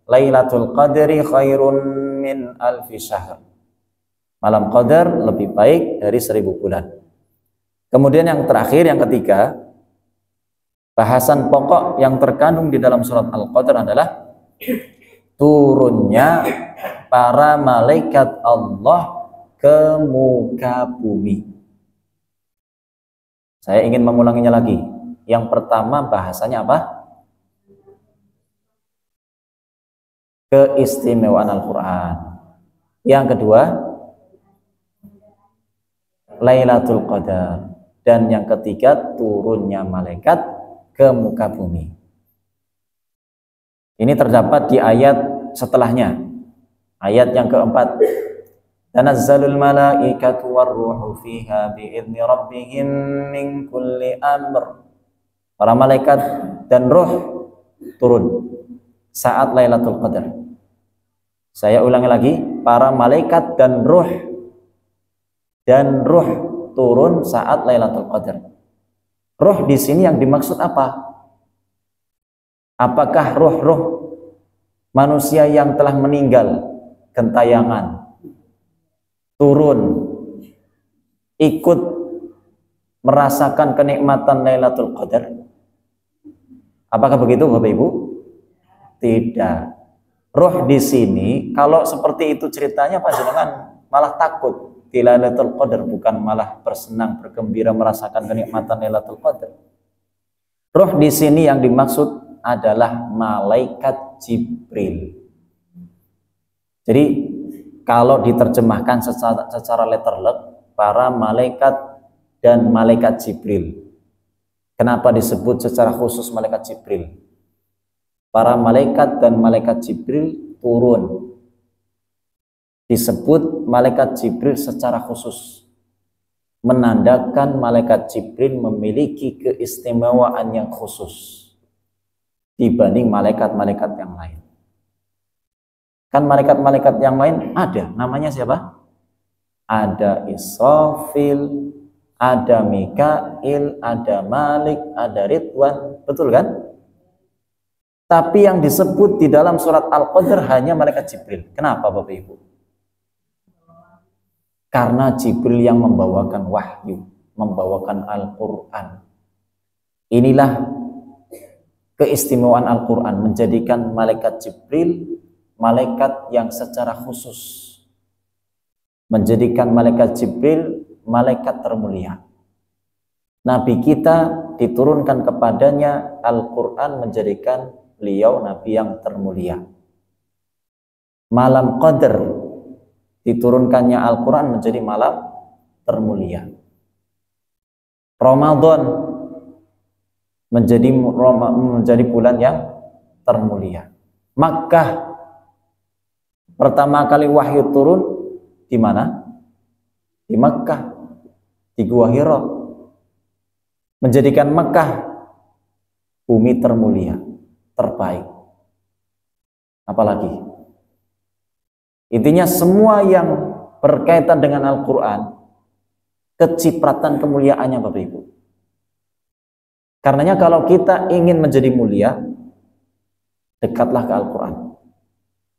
Lailatul Qadri khairun min alfi syahr. Malam Qadar lebih baik dari 1000 bulan. Kemudian yang terakhir, yang ketiga, bahasan pokok yang terkandung di dalam surat Al-Qadar adalah turunnya para malaikat Allah ke muka bumi. Saya ingin mengulanginya lagi. Yang pertama bahasanya apa? Keistimewaan Al-Quran. Yang kedua, Lailatul Qadar. Dan yang ketiga, turunnya malaikat ke muka bumi. Ini terdapat di ayat setelahnya. Ayat yang keempat. Tanazzalul malaikatu warruhu fiha bi'izni rabbihim min kulli amr. Para malaikat dan roh turun saat Lailatul Qadar. Saya ulangi lagi, para malaikat dan ruh turun saat Lailatul Qadar. Ruh di sini yang dimaksud apa? Apakah ruh-ruh manusia yang telah meninggal gentayangan turun ikut merasakan kenikmatan Lailatul Qadar? Apakah begitu Bapak Ibu? Tidak. Roh di sini kalau seperti itu ceritanya panjenengan malah takut di Lailatul Qadar, bukan malah bersenang, bergembira merasakan kenikmatan Lailatul Qadar. Roh di sini yang dimaksud adalah malaikat Jibril. Jadi kalau diterjemahkan secara letterlek, para malaikat dan malaikat Jibril. Kenapa disebut secara khusus malaikat Jibril? Para malaikat dan malaikat Jibril turun. Disebut malaikat Jibril secara khusus, menandakan malaikat Jibril memiliki keistimewaan yang khusus dibanding malaikat-malaikat yang lain. Kan malaikat-malaikat yang lain ada, namanya siapa? Ada Israfil, ada Mikail, ada Malik, ada Ridwan, betul kan? Tapi yang disebut di dalam surat Al-Qadar hanya malaikat Jibril. Kenapa Bapak Ibu? Karena Jibril yang membawakan wahyu, membawakan Al-Quran. Inilah keistimewaan Al-Quran, menjadikan malaikat Jibril malaikat yang secara khusus, menjadikan malaikat Jibril malaikat termulia. Nabi kita diturunkan kepadanya Al-Quran, menjadikan beliau Nabi yang termulia. Malam Qadar diturunkannya Al-Quran menjadi malam termulia. Ramadan menjadi bulan yang termulia. Makkah pertama kali wahyu turun di mana? Di Makkah, di Gua Hira. Menjadikan Makkah bumi termulia, terbaik. Apalagi? Intinya semua yang berkaitan dengan Al-Quran, kecipratan kemuliaannya Bapak Ibu. Karenanya kalau kita ingin menjadi mulia, dekatlah ke Al-Quran.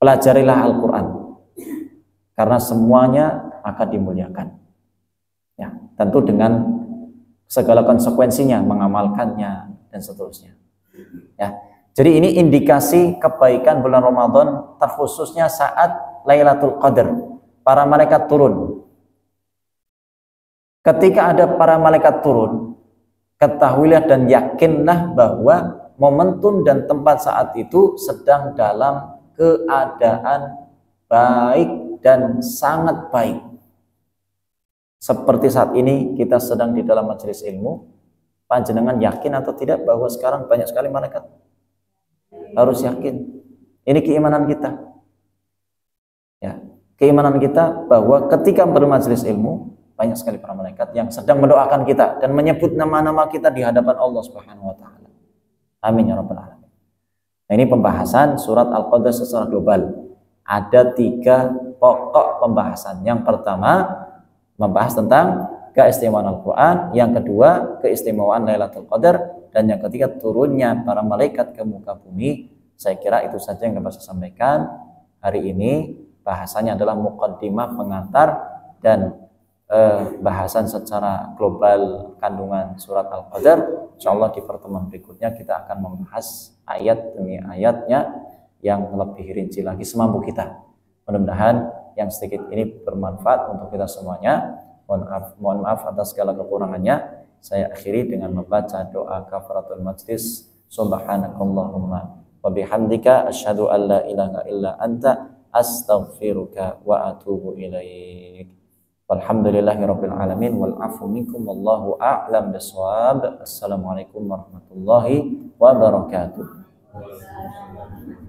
Pelajarilah Al-Quran. Karena semuanya akan dimuliakan. Ya, tentu dengan segala konsekuensinya, mengamalkannya dan seterusnya. Ya. Jadi ini indikasi kebaikan bulan Ramadan, terkhususnya saat Lailatul Qadar. Para malaikat turun. Ketika ada para malaikat turun, ketahuilah dan yakinlah bahwa momentum dan tempat saat itu sedang dalam keadaan baik dan sangat baik. Seperti saat ini kita sedang di dalam majelis ilmu, panjenengan yakin atau tidak bahwa sekarang banyak sekali malaikat? Harus yakin. Ini keimanan kita. Ya, keimanan kita bahwa ketika bermajelis ilmu banyak sekali para malaikat yang sedang mendoakan kita dan menyebut nama-nama kita di hadapan Allah Subhanahu wa taala. Amin ya rabbal alamin. Nah, ini pembahasan surat Al-Qadar secara global. Ada 3 pokok pembahasan. Yang pertama membahas tentang keistimewaan Al-Quran, yang kedua keistimewaan Lailatul Qadar, dan yang ketiga turunnya para malaikat ke muka bumi. Saya kira itu saja yang dapat saya sampaikan hari ini. Bahasanya adalah muqaddimah, pengantar, dan bahasan secara global kandungan surat Al-Qadar. Insyaallah di pertemuan berikutnya kita akan membahas ayat demi ayatnya yang lebih rinci lagi semampu kita. Mudah-mudahan yang sedikit ini bermanfaat untuk kita semuanya. Mohon maaf atas segala kekurangannya. Saya akhiri dengan membaca doa kafaratul majlis. Subhanakallahumma wa bihamdika asyhadu an la ilaha illa anta astaghfiruka wa atubu ilaik. Walhamdulillahirabbil alamin wal afu minkum wallahu a'lam bissawab. Assalamualaikum warahmatullahi wabarakatuh.